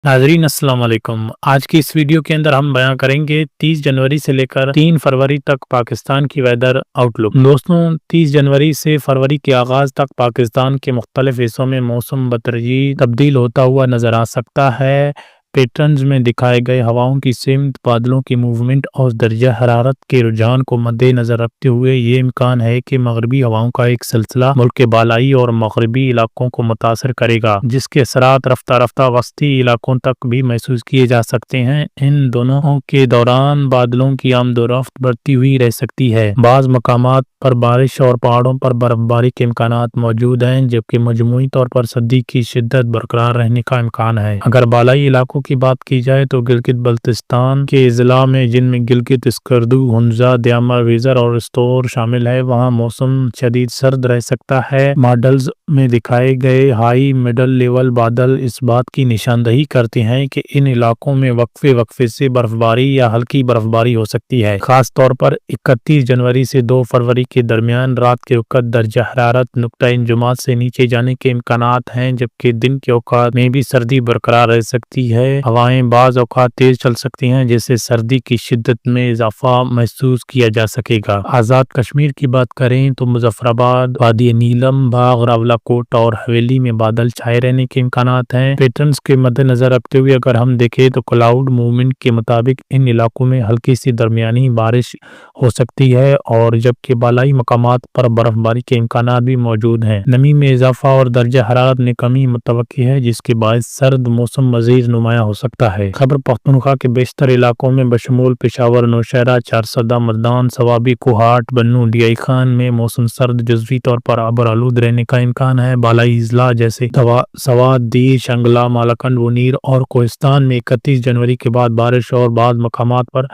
नाजरीन अस्सलाम वालेकुम। आज की इस वीडियो के अंदर हम बयां करेंगे 30 जनवरी से लेकर 3 फरवरी तक पाकिस्तान की वेदर आउटलुक। दोस्तों, 30 जनवरी से फरवरी के आगाज़ तक पाकिस्तान के मुख्तलिफ हिस्सों में मौसम बतदरीज तब्दील होता हुआ नज़र आ सकता है। पैटर्न्स में दिखाए गए हवाओं की सिमत, बादलों की मूवमेंट और दर्जा हरारत के रुझान को मद्देनज़र रखते हुए ये इम्कान है कि मगरबी हवाओं का एक सिलसिला मुल्क के बालाई और मगरबी इलाकों को मुतासर करेगा, जिसके असरात रफ्ता रफ्ता वस्ती इलाकों तक भी महसूस किए जा सकते हैं। इन दोनों के दौरान बादलों की आमदोरफ्त बढ़ती हुई रह सकती है। बाज़ मकामात पर बारिश और पहाड़ों पर बर्फबारी के इम्कानात मौजूद हैं, जबकि मजमूई तौर पर सर्दी की शिद्दत बरकरार रहने का इम्कान है। अगर बालाई इलाकों की बात की जाए तो गिलगित बल्तिस्तान के अजला में, जिनमें गिलगित, स्कर्दू, हुंजा, दयामा, वेजर और स्तोर शामिल है, वहाँ मौसम शदीद सर्द रह सकता है। मॉडल्स में दिखाए गए हाई मिडल लेवल बादल इस बात की निशानदही करते हैं कि इन इलाकों में वक्फे वक्फे से बर्फबारी या हल्की बर्फबारी हो सकती है। खास तौर पर 31 जनवरी से 2 फरवरी के दरमियान रात के वक्त दर्जा हरारत नुक्ता इंजुमात से नीचे जाने के इम्कानात हैं, जबकि दिन के औकात में भी सर्दी बरकरार रह सकती है। हवाएं बाज़ औकात तेज चल सकती हैं, जिससे सर्दी की शिद्दत में इजाफा महसूस किया जा सकेगा। आज़ाद कश्मीर की बात करें तो मुजफ्फराबाद, वादी नीलम, बाग, रावलाकोट और हवेली में बादल छाए रहने के इम्कानात हैं। पैटर्न्स के मद्देनजर रखते हुए अगर हम देखें तो क्लाउड मूवमेंट के मुताबिक इन इलाकों में हल्की सी दरमियानी बारिश हो सकती है, और जबकि बालाई मकामात पर बर्फबारी के इम्कानात भी मौजूद हैं। नमी में इजाफा और दर्जा हरारत में कमी मुतवक्की है, जिसके बायस सर्द मौसम मजीद नुमाया हो सकता है। खैबर पख्तूनख्वा के बेशतर इलाकों में बशमूल पेशावर, नौशहरा, चारसदा, मर्दान, सवाबी, कोहाट, बन्नू, डियाई खान में मौसम सर्द जुज़वी तौर पर आबर आलूद रहने का इम्कान है। बालाई अजला जैसे सवात, दी, शंगला, मालाकंड, वनीर और कोहिस्तान में 31 जनवरी के बाद बारिश और बाद मकामात पर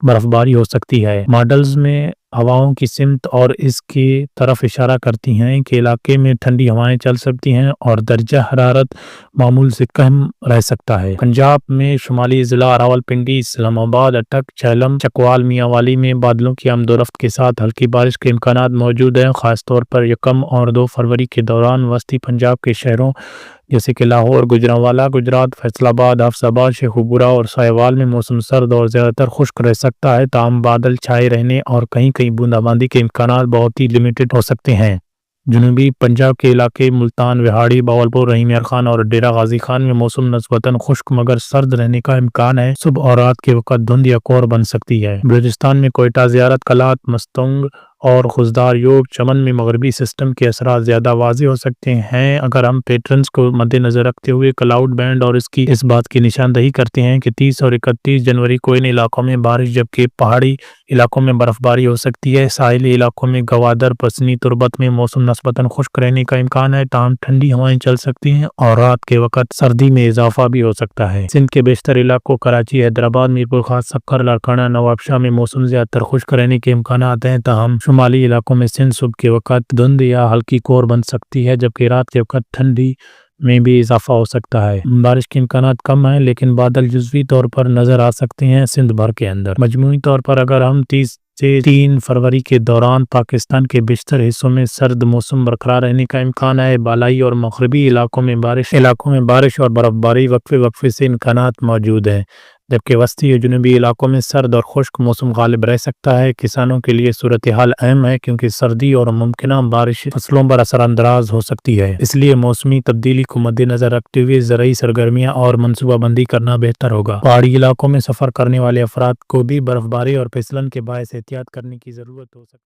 बर्फबारी हो सकती है। मॉडल्स में हवाओं की सिमत और इसकी तरफ इशारा करती हैं कि इलाके में ठंडी हवाएं चल सकती हैं और दर्जा हरारत मामूल से कम रह सकता है। पंजाब में शुमाली ज़िला रावलपिंडी, इस्लामाबाद, अटक, झेलम, चकवाल, मियांवाली में बादलों की आमदोरफ्त के साथ हल्की बारिश के इम्कानात मौजूद हैं। खासतौर पर 1 और 2 फरवरी के दौरान वस्ती पंजाब के शहरों जैसे कि लाहौर, गुजरांवाला, गुजरात, फैसलाबाद, हफ्साबाद, शेखुपुरा और साहिवाल में मौसम सर्द और ज़्यादातर खुश्क रह सकता है। ताम बादल छाए रहने और कहीं कहीं बूंदाबांदी के इम्कानात बहुत ही लिमिटेड हो सकते हैं। जनूबी पंजाब के इलाके मुल्तान, विहाड़ी, बावलपुर, रहीम यार खान और डेरा गाजी खान में मौसम नस्बतन खुश्क मगर सर्द रहने का इम्कान है। सुबह और रात के वक्त धुंध या कोहर बन सकती है। बलूचिस्तान में कोयटा, ज़ियारत, कलात, मस्तंग और खुजदार योग, चमन में मगरबी सिस्टम के असरात ज़्यादा वाज़ेह हो सकते हैं। अगर हम पैटर्न्स को मद्देनजर रखते हुए क्लाउड बैंड और इसकी इस बात की निशानदही करते हैं कि 30 और 31 जनवरी को इन इलाकों में बारिश, जबकि पहाड़ी इलाकों में बर्फबारी हो सकती है। साहिली इलाकों में गवादर, पसनी, तुरबत में मौसम नस्बतन खुश्क रहने का इम्कान है। ताम ठंडी हवाएं चल सकती हैं और रात के वक्त सर्दी में इजाफा भी हो सकता है। सिंध के बेशतर इलाकों, कराची, हैदराबाद, मीरपुर खास, सक्कर, लाड़काना, नवाबशाह में मौसम ज़्यादातर खुश्क रहने के इम्कानात हैं। ताहम शुमाली इलाकों में सिंध सुबह के वक्त धुंध या हल्की कोहर बन सकती है, जबकि रात के वक्त ठंडी में भी इजाफा हो सकता है। बारिश के इम्कानात कम हैं, लेकिन बादल जुज़वी तौर पर नजर आ सकते हैं सिंध भर के अंदर। मजमूई तौर पर अगर हम 30 से 3 फरवरी के दौरान पाकिस्तान के बेशतर हिस्सों में सर्द मौसम बरकरार रहने का इम्कान है। बालाई और मगरबी इलाकों में बारिश और बर्फबारी वक्फे वक्फे से इम्कानात मौजूद हैं, जबकि वस्ती और जनूबी इलाकों में सर्द और खुश्क मौसम गालिब रह सकता है। किसानों के लिए सूरत हाल अहम है, क्योंकि सर्दी और मुमकिन बारिश फसलों पर असरअंदाज हो सकती है। इसलिए मौसमी तब्दीली को मद्देनजर रखते हुए ज़रूरी सरगर्मियाँ और मनसूबाबंदी करना बेहतर होगा। पहाड़ी इलाकों में सफ़र करने वाले अफराद को भी बर्फबारी और फिसलन के बायस एहतियात करने की ज़रूरत हो सकती है।